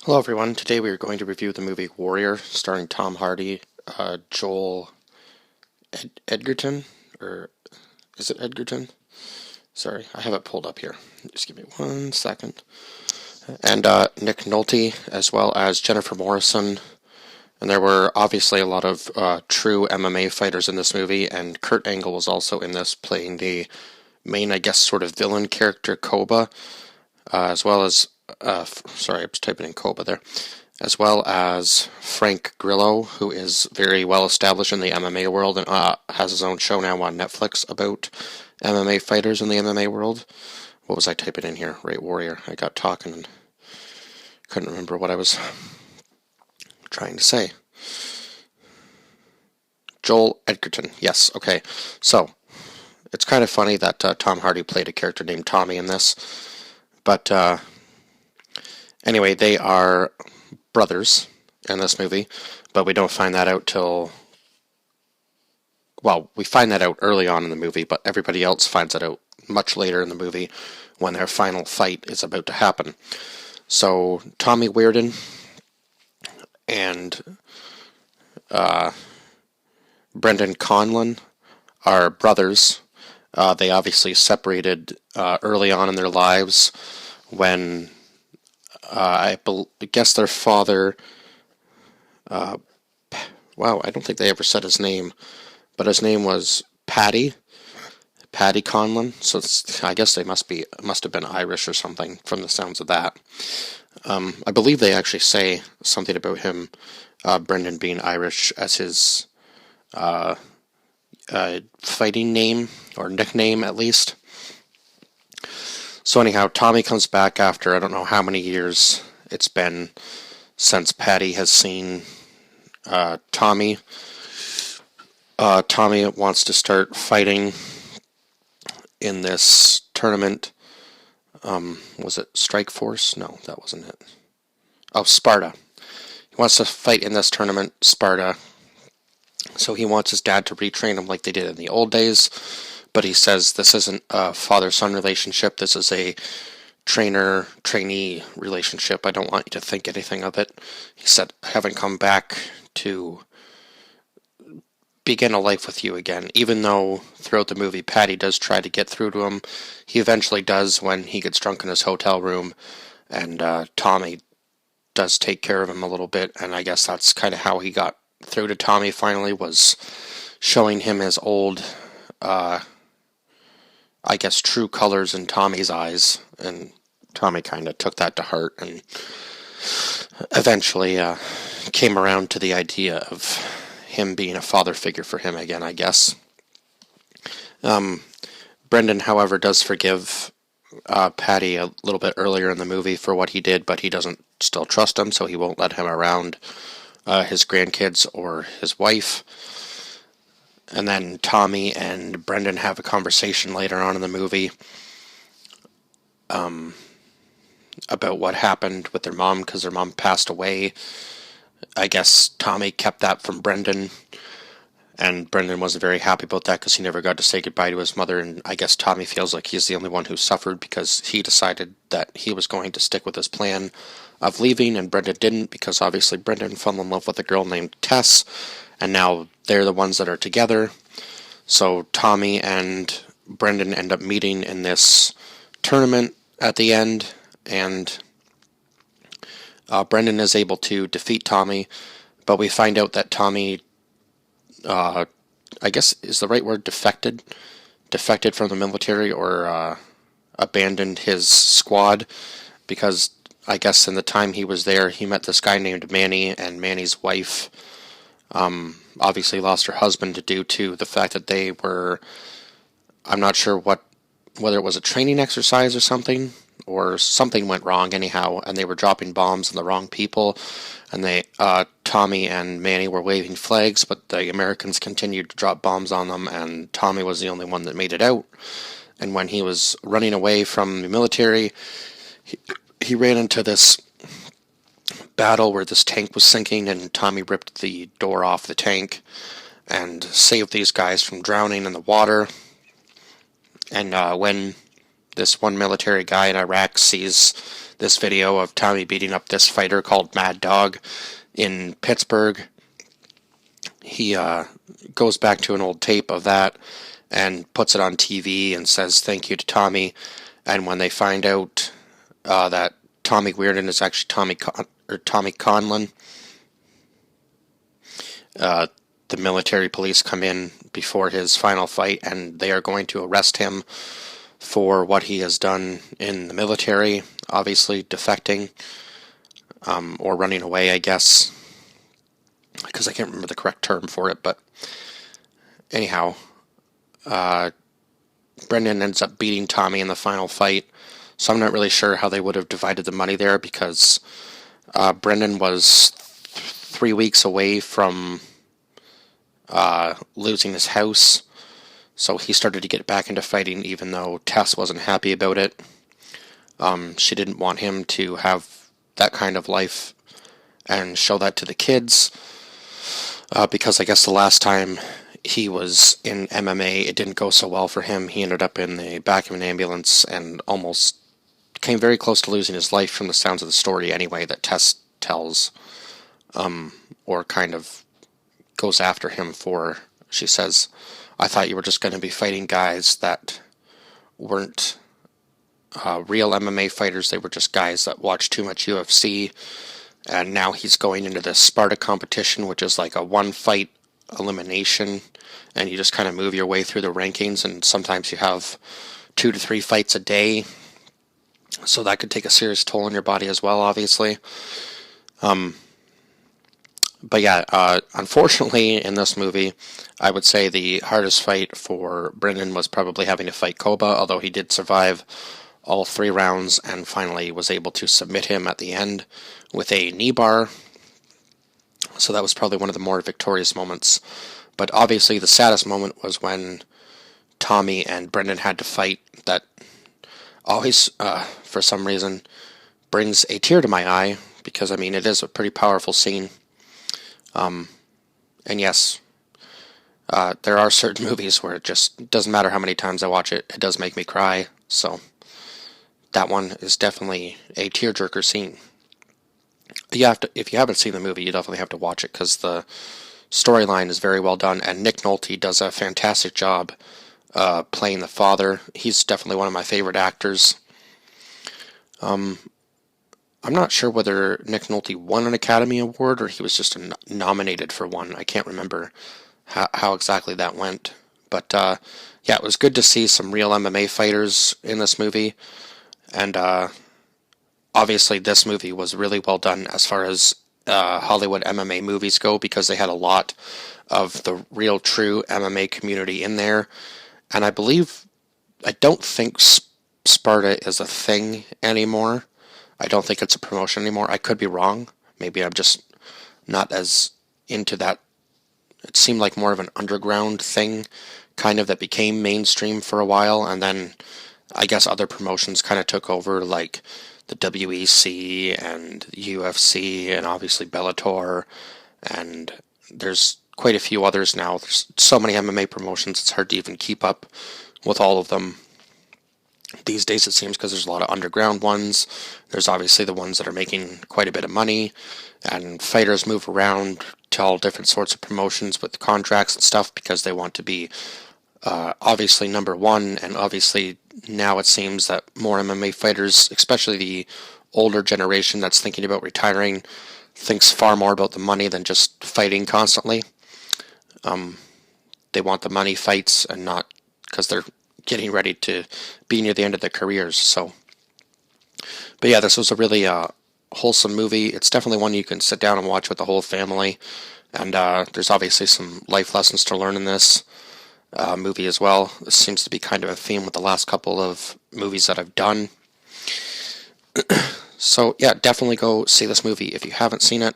Hello everyone, today we are going to review the movie Warrior, starring Tom Hardy, Joel Edgerton, or is it Edgerton? Sorry, I have it pulled up here. Just give me 1 second. And Nick Nolte, as well as Jennifer Morrison. And there were obviously a lot of true MMA fighters in this movie, and Kurt Angle was also in this, playing the main, I guess, sort of villain character, Koba, as well as, sorry, I was typing in Koba there, as well as Frank Grillo, who is very well established in the MMA world and has his own show now on Netflix about MMA fighters in the MMA world. What was I typing in here? Right, Warrior. I got talking and couldn't remember what I was trying to say. Joel Edgerton. Yes, okay. So, it's kind of funny that Tom Hardy played a character named Tommy in this. But, anyway, they are brothers in this movie, but we don't find that out till, well, we find that out early on in the movie, but everybody else finds it out much later in the movie when their final fight is about to happen. So Tommy Weirden and Brendan Conlon are brothers. They obviously separated early on in their lives when I guess their father, wow, I don't think they ever said his name, but his name was Paddy Conlon, so I guess they must have been Irish or something from the sounds of that. I believe they actually say something about him, Brendan being Irish, as his fighting name, or nickname at least. So anyhow, Tommy comes back after I don't know how many years it's been since Paddy has seen Tommy. Tommy wants to start fighting in this tournament. Was it Strike Force? No, that wasn't it. Oh, Sparta. He wants to fight in this tournament, Sparta. So he wants his dad to retrain him like they did in the old days. But he says this isn't a father-son relationship. This is a trainer-trainee relationship. I don't want you to think anything of it. He said, I haven't come back to begin a life with you again. Even though throughout the movie Paddy does try to get through to him, he eventually does when he gets drunk in his hotel room, and Tommy does take care of him a little bit, and I guess that's kind of how he got through to Tommy finally, was showing him his old, I guess, true colors in Tommy's eyes, and Tommy kind of took that to heart and eventually came around to the idea of him being a father figure for him again, I guess. Brendan, however, does forgive Paddy a little bit earlier in the movie for what he did, but he doesn't still trust him, so he won't let him around his grandkids or his wife. And then Tommy and Brendan have a conversation later on in the movie about what happened with their mom, because their mom passed away. I guess Tommy kept that from Brendan, and Brendan wasn't very happy about that because he never got to say goodbye to his mother, and I guess Tommy feels like he's the only one who suffered because he decided that he was going to stick with his plan of leaving, and Brendan didn't, because obviously Brendan fell in love with a girl named Tess, and now they're the ones that are together. So Tommy and Brendan end up meeting in this tournament at the end, and Brendan is able to defeat Tommy, but we find out that Tommy, I guess is the right word, defected from the military, or abandoned his squad, because I guess in the time he was there, he met this guy named Manny, and Manny's wife obviously lost her husband due to the fact that they were, I'm not sure whether it was a training exercise or something went wrong anyhow, and they were dropping bombs on the wrong people, and Tommy and Manny were waving flags, but the Americans continued to drop bombs on them, and Tommy was the only one that made it out. And when he was running away from the military, he ran into this battle where this tank was sinking, and Tommy ripped the door off the tank and saved these guys from drowning in the water. And when this one military guy in Iraq sees this video of Tommy beating up this fighter called Mad Dog in Pittsburgh. He goes back to an old tape of that and puts it on TV and says thank you to Tommy. And when they find out that Tommy Weirden is actually Tommy Conlon, the military police come in before his final fight, and they are going to arrest him for what he has done in the military, obviously defecting, or running away, I guess, because I can't remember the correct term for it, but anyhow, Brendan ends up beating Tommy in the final fight, so I'm not really sure how they would have divided the money there, because Brendan was 3 weeks away from losing his house, so he started to get back into fighting, even though Tess wasn't happy about it. She didn't want him to have that kind of life and show that to the kids, because I guess the last time he was in MMA, it didn't go so well for him. He ended up in the back of an ambulance and almost came very close to losing his life, from the sounds of the story anyway, that Tess tells, or kind of goes after him for. She says, I thought you were just going to be fighting guys that weren't real MMA fighters. They were just guys that watched too much UFC. And now he's going into this Sparta competition, which is like a one-fight elimination. And you just kind of move your way through the rankings. And sometimes you have 2 to 3 fights a day. So that could take a serious toll on your body as well, obviously. But yeah, unfortunately in this movie, I would say the hardest fight for Brendan was probably having to fight Koba, although he did survive all 3 rounds and finally was able to submit him at the end with a knee bar. So that was probably one of the more victorious moments. But obviously the saddest moment was when Tommy and Brendan had to fight. That always, for some reason, brings a tear to my eye, because, I mean, it is a pretty powerful scene. And yes, there are certain movies where it just doesn't matter how many times I watch it, it does make me cry. So that one is definitely a tearjerker scene. If you haven't seen the movie, you definitely have to watch it, because the storyline is very well done, and Nick Nolte does a fantastic job playing the father. He's definitely one of my favorite actors. I'm not sure whether Nick Nolte won an Academy Award or he was just nominated for one. I can't remember how exactly that went. But yeah, it was good to see some real MMA fighters in this movie. And obviously this movie was really well done as far as Hollywood MMA movies go, because they had a lot of the real true MMA community in there. And I don't think Sparta is a thing anymore. I don't think it's a promotion anymore. I could be wrong. Maybe I'm just not as into that. It seemed like more of an underground thing, kind of, that became mainstream for a while, and then I guess other promotions kind of took over, like the WEC and UFC and obviously Bellator, and there's quite a few others now. There's so many MMA promotions, it's hard to even keep up with all of them these days, it seems, because there's a lot of underground ones. There's obviously the ones that are making quite a bit of money, and fighters move around to all different sorts of promotions with contracts and stuff because they want to be obviously number one. And obviously now it seems that more MMA fighters, especially the older generation that's thinking about retiring, thinks far more about the money than just fighting constantly. They want the money fights, and not because they're getting ready to be near the end of their careers. So, but yeah, this was a really wholesome movie. It's definitely one you can sit down and watch with the whole family, and there's obviously some life lessons to learn in this movie as well. This seems to be kind of a theme with the last couple of movies that I've done. So yeah, definitely go see this movie if you haven't seen it.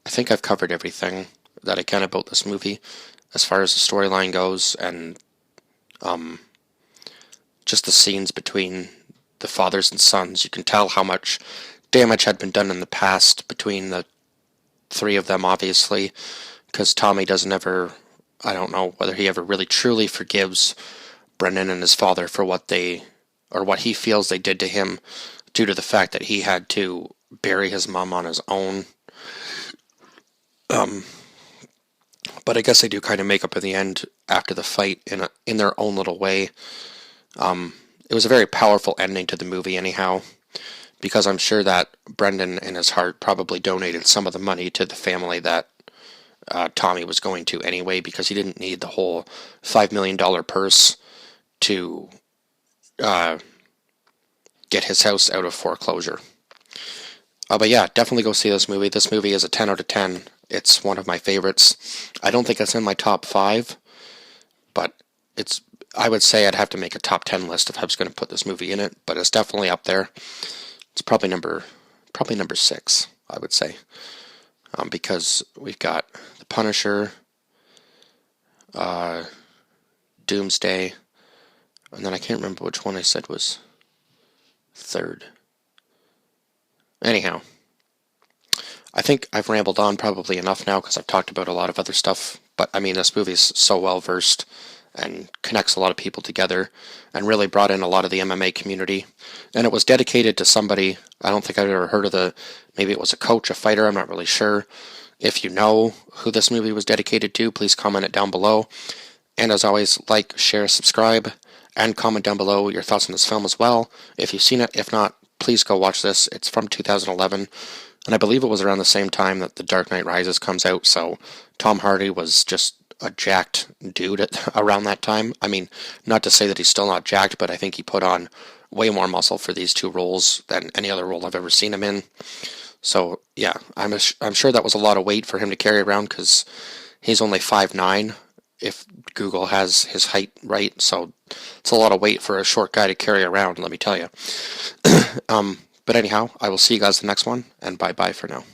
I think I've covered everything that I can about this movie as far as the storyline goes, and just the scenes between the fathers and sons. You can tell how much damage had been done in the past between the 3 of them, obviously, because Tommy doesn't ever, I don't know whether he ever really truly forgives Brendan and his father for what he feels they did to him due to the fact that he had to bury his mom on his own. But I guess they do kind of make up in the end after the fight in their own little way. It was a very powerful ending to the movie, anyhow, because I'm sure that Brendan, in his heart, probably donated some of the money to the family that Tommy was going to anyway, because he didn't need the whole $5 million purse to get his house out of foreclosure. But yeah, definitely go see this movie. This movie is a 10 out of 10. It's one of my favorites. I don't think it's in my top 5, but I would say I'd have to make a top 10 list if I was going to put this movie in it, but it's definitely up there. It's probably number 6, I would say, because we've got The Punisher, Doomsday, and then I can't remember which one I said was third. Anyhow, I think I've rambled on probably enough now because I've talked about a lot of other stuff, but I mean, this movie's so well versed and connects a lot of people together and really brought in a lot of the MMA community. And it was dedicated to somebody, I don't think I've ever heard of maybe it was a coach, a fighter, I'm not really sure. If you know who this movie was dedicated to, please comment it down below. And as always, like, share, subscribe, and comment down below your thoughts on this film as well. If you've seen it, if not, please go watch this. It's from 2011, and I believe it was around the same time that The Dark Knight Rises comes out, so Tom Hardy was just a jacked dude around that time. I mean, not to say that he's still not jacked, but I think he put on way more muscle for these two roles than any other role I've ever seen him in. So, yeah, I'm sure that was a lot of weight for him to carry around because he's only 5'9", if Google has his height right, so it's a lot of weight for a short guy to carry around, let me tell you. But anyhow, I will see you guys the next one, and bye-bye for now.